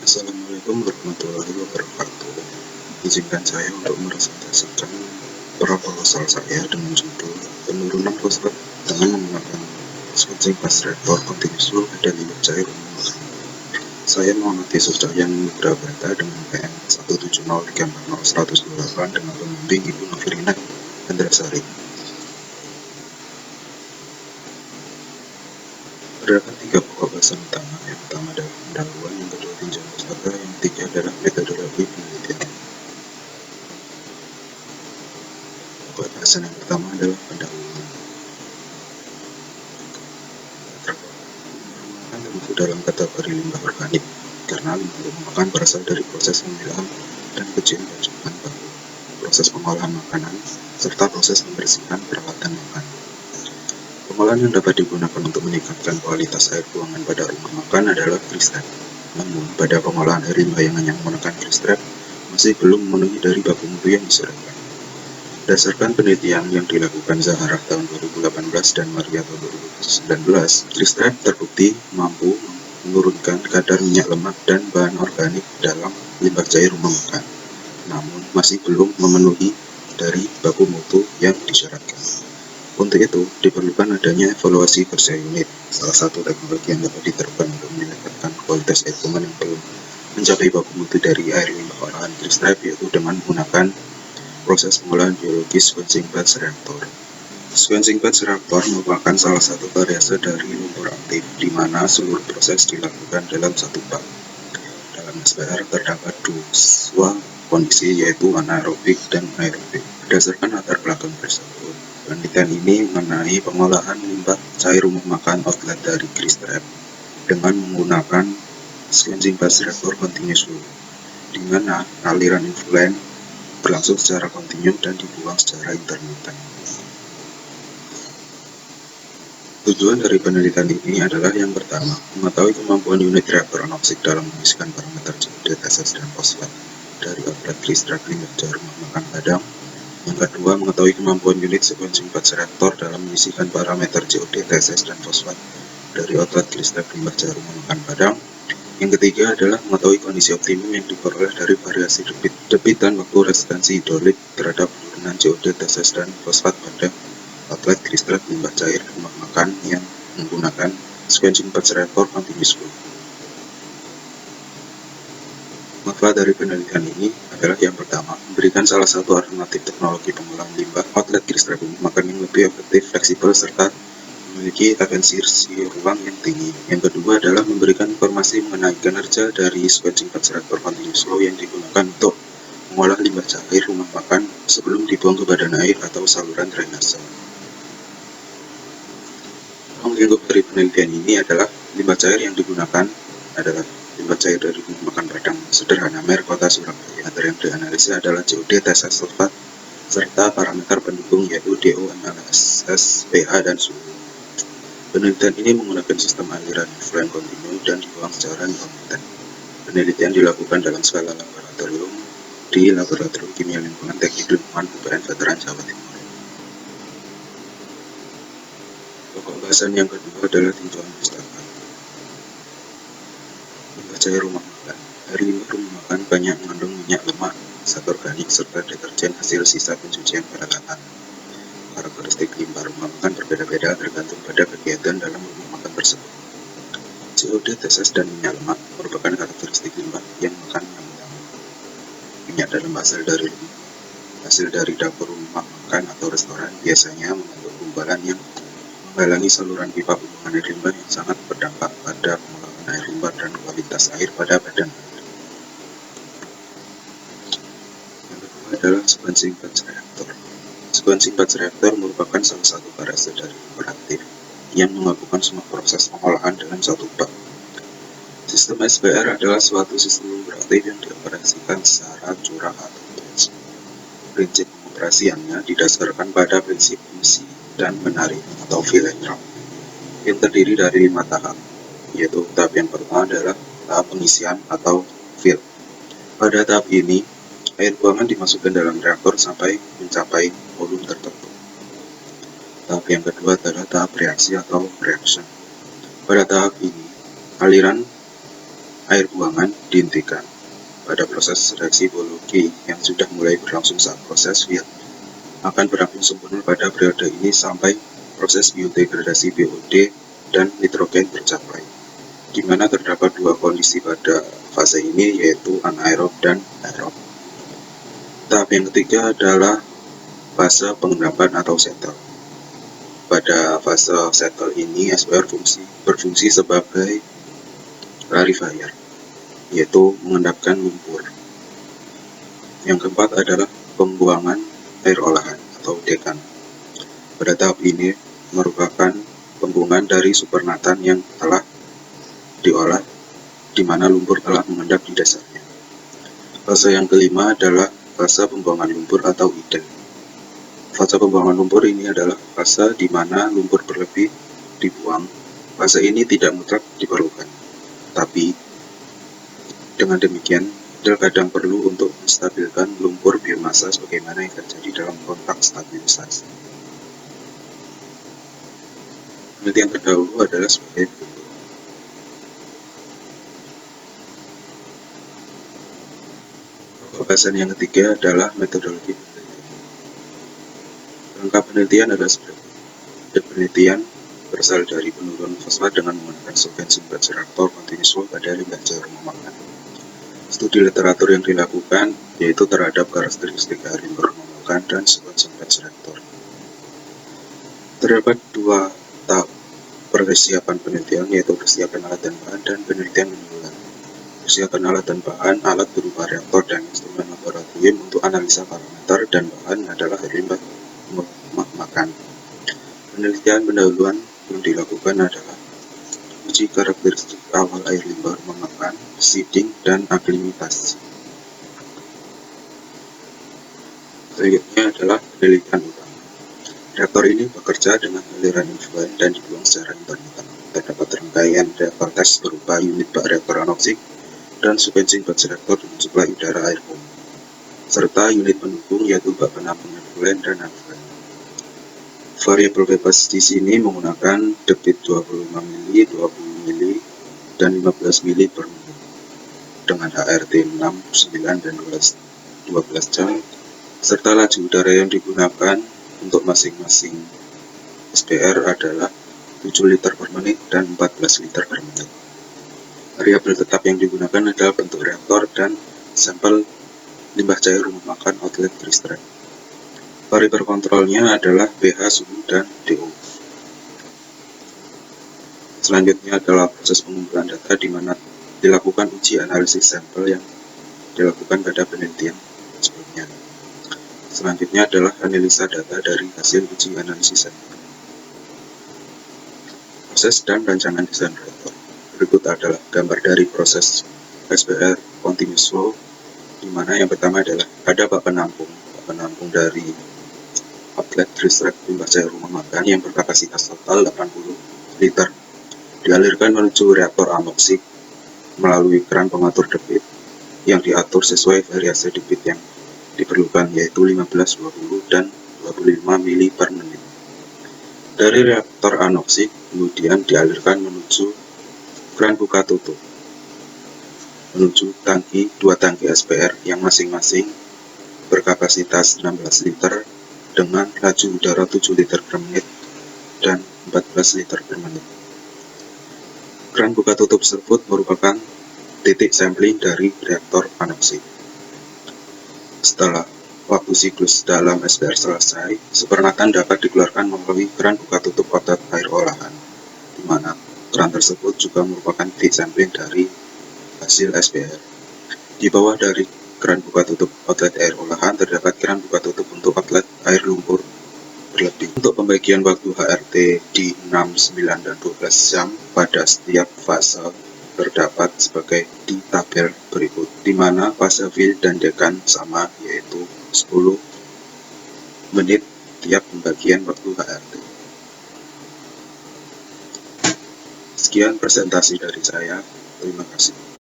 Assalamualaikum warahmatullahi wabarakatuh. Izinkan saya untuk meresentasikan proposal saya dengan judul penurunan fosfat dengan menggunakan switching fast reactor continuous flow pada limbah cair umum. Saya mengamati subsahyan Mitra Bata dengan PM 170340128 dengan pembimbing Ibu Novirina Andrasari. Terdapat 3 pokok bahasan utama. Yang pertama adalah pendahuluan, yang kedua tinjauan pustaka, yang ketiga adalah metodologi penelitian. Pokok bahasan yang pertama adalah pendahuluan. Termasuk dalam kategori limbah organik karena limbah rumahan berasal dari proses pemilahan dan penjemuran baku, proses pengolahan makanan, serta proses membersihkan peralatan makan. Pengolahan yang dapat digunakan untuk meningkatkan kualitas air buangan pada rumah makan adalah grease trap. Namun, pada pengolahan air limbah yang hanya menggunakan grease trap masih belum memenuhi dari baku mutu yang disyaratkan. Berdasarkan penelitian yang dilakukan Zahara tahun 2018 dan Maria tahun 2019, grease trap terbukti mampu menurunkan kadar minyak lemak dan bahan organik dalam limbah cair rumah makan, namun masih belum memenuhi dari baku mutu yang disyaratkan. Untuk itu, diperlukan adanya evaluasi kerja unit. Salah satu teknologi yang dapat diterapkan untuk meningkatkan kualitas air buangan yang belum mencapai baku mutu dari air limbah olahan grease trap yaitu dengan menggunakan proses pengolahan biologis sequencing batch reactor. Sequencing batch reactor merupakan salah satu variase dari lumpur aktif, di mana seluruh proses dilakukan dalam satu bak. Dalam SPR terdapat dua kondisi, yaitu anaerobik dan aerobik. Berdasarkan latar belakang tersebut, penelitian ini mengenai pengolahan limbah cair rumah makan outlet dari grease trap dengan menggunakan sequencing batch reactor continuous flow, di mana aliran influent berlangsung secara kontinu dan dibuang secara intermiten. Tujuan dari penelitian ini adalah yang pertama, mengetahui kemampuan unit reaktor anoksik dalam mengisikan parameter COD, TSS, dan fosfat dari outlet grease trap limbah cair rumah makan Padang. Yang kedua, mengetahui kemampuan unit sequencing batch reactor dalam mengisikan parameter COD, TSS, dan fosfat dari outlet grease trap limbah cair rumah makan Padang. Yang ketiga adalah mengetahui kondisi optimum yang diperoleh dari variasi debit dan waktu resistensi hidrolik terhadap penurunan COD, TSS, dan fosfat pada outlet grease trap limbah cair rumah makan yang menggunakan sequencing batch reactor continuous flow. Manfaat dari penelitian ini adalah yang pertama, memberikan salah satu alternatif teknologi pengolahan limbah outlet grease trap rumah makan yang lebih efektif, fleksibel, serta memiliki efisiensi ruang yang tinggi. Yang kedua adalah memberikan informasi mengenai kinerja dari sequencing batch reactor continuous flow yang digunakan untuk mengolah limbah cair rumah makan sebelum dibuang ke badan air atau saluran drainase. Ruang lingkup dari penelitian ini adalah limbah cair yang digunakan adalah limbah cair dari rumah makan Padang Sederhana Mer Kota Surabaya. Yang dianalisa adalah COD, TSS, fosfat, serta parameter pendukung yaitu DO, MLSS, pH, dan suhu. Penelitian ini menggunakan sistem aliran influent kontinu dan dibuang secara intermiten. Penelitian dilakukan dalam skala laboratorium di Laboratorium Kimia Lingkungan Teknik Lingkungan UPN Veteran Jawa Timur. Pokok bahasan yang kedua adalah tinjauan pustaka. Limbah cair rumah makan. Air limbah rumah makan banyak mengandung minyak lemak, zat organik, serta deterjen hasil sisa pencucian peralatan. Karakteristik limbah rumah makan berbeda-beda tergantung pada kegiatan dalam rumah makan tersebut. COD, TSS, dan minyak lemak merupakan karakteristik limbah yang makan yang utama. Minyak dalam hasil dari dapur rumah makan atau restoran biasanya mengandung gumpalan yang menghalangi saluran pipa pembuangan air limbah yang sangat berdampak pada pengolahan air limbah dan kualitas air pada badan air. Yang kedua adalah sequencing batch reactor. Sequencing batch reactor merupakan salah satu variase dari lumpur aktif yang menggabungkan semua proses pengolahan dalam satu bak. Sistem SPR adalah suatu sistem lumpur aktif yang dioperasikan secara curah atau batch. Prinsip pengoperasiannya didasarkan pada prinsip isi dan menarik atau fill and trap yang terdiri dari 5 tahap, yaitu tahap yang pertama adalah tahap pengisian atau fill. Pada tahap ini, air buangan dimasukkan dalam reaktor sampai mencapai volume tertentu. Tahap yang kedua adalah tahap reaksi atau reaction. Pada tahap ini, aliran air buangan dihentikan pada proses reaksi biologi yang sudah mulai berlangsung saat proses FID akan berlangsung sempurna pada periode ini sampai proses biodegradasi BOD dan nitrogen tercapai, di mana terdapat dua kondisi pada fase ini, yaitu anaerob dan aerob. Tahap yang ketiga adalah fase pengendapan atau settle. Pada fase settle ini, SPR berfungsi sebagai clarifier, yaitu mengendapkan lumpur. Yang keempat adalah pembuangan air olahan atau dekan. Pada tahap ini merupakan pembuangan dari supernatan yang telah diolah, di mana lumpur telah mengendap di dasarnya. Fase yang kelima adalah fase pembuangan lumpur atau iden. Fase pembuangan lumpur ini adalah fase di mana lumpur berlebih dibuang. Fase ini tidak mutlak diperlukan, tapi dengan demikian terkadang perlu untuk menstabilkan lumpur biomasa sebagaimana yang terjadi dalam konteks stabilisasi. Penelitian terdahulu adalah sebagai berikut. Pembahasan yang ketiga adalah metodologi penelitian. Rangka penelitian adalah sebagai penelitian berasal dari penurunan fosfat dengan menggunakan sequencing batch reaktor continuous flow pada limbah cair rumah makan. Studi literatur yang dilakukan yaitu terhadap karakteristik limbah rumah makan dan sequencing batch reaktor. Terdapat dua tahap persiapan penelitian, yaitu persiapan alat dan bahan dan penelitian menyeluruh. Persiapan alat dan bahan, alat berupa reaktor dan instrumen laboratorium untuk analisa parameter, dan bahan adalah air limbah rumah makan. Penelitian pendahuluan yang dilakukan adalah uji karakteristik awal air limbah rumah makan, seeding, dan aklimatasi. Selanjutnya adalah penelitian utama. Reaktor ini bekerja dengan aliran influen dan dibuang secara intermittent. Terdapat rangkaian reaktor tes berupa unit bak reaktor anoksik dan sequencing batch reaktor dengan suplai udara air pump, serta unit pendukung yaitu bak penampung influen dan anfluen. Variabel bebas di sini menggunakan debit 25 mili, 20 mili, dan 15 mili per menit dengan HRT 6, 9, dan 12 jam, serta laju udara yang digunakan untuk masing-masing SPR adalah 7 liter per menit dan 14 liter per menit. Variabel tetap yang digunakan adalah bentuk reaktor dan sampel limbah cair rumah makan outlet extract. Variabel kontrolnya adalah pH, suhu, dan DO. Selanjutnya adalah proses pengumpulan data di mana dilakukan uji analisis sampel yang dilakukan pada penelitian sebelumnya. Selanjutnya adalah analisa data dari hasil uji analisis sampel. Proses dan rancangan desain reaktor. Berikut adalah gambar dari proses SPR continuous flow, di mana yang pertama adalah ada bak penampung dari outlet extract limbah cair rumah makan yang berkapasitas total 80 liter. Dialirkan menuju reaktor anoksik melalui keran pengatur debit yang diatur sesuai variasi debit yang diperlukan, yaitu 15, 20, dan 25 mili per menit. Dari reaktor anoksik kemudian dialirkan menuju keran buka tutup menuju dua tangki SPR yang masing-masing berkapasitas 16 liter dengan laju udara 7 liter per menit dan 14 liter per menit. Keran buka tutup tersebut merupakan titik sampling dari reaktor anoksik. Setelah waktu siklus dalam SPR selesai, supernatan dapat dikeluarkan melalui keran buka tutup outlet air olahan, di mana keran tersebut juga merupakan titik sampling dari hasil SPR. Di bawah dari keran buka tutup outlet air olahan terdapat keran buka tutup untuk outlet air lumpur berlebih. Untuk pembagian waktu HRT di 6, 9, dan 12 jam pada setiap fase terdapat sebagai di tabel berikut, di mana fase fill dan dekan sama, yaitu 10 menit tiap pembagian waktu HRT. Sekian presentasi dari saya, terima kasih.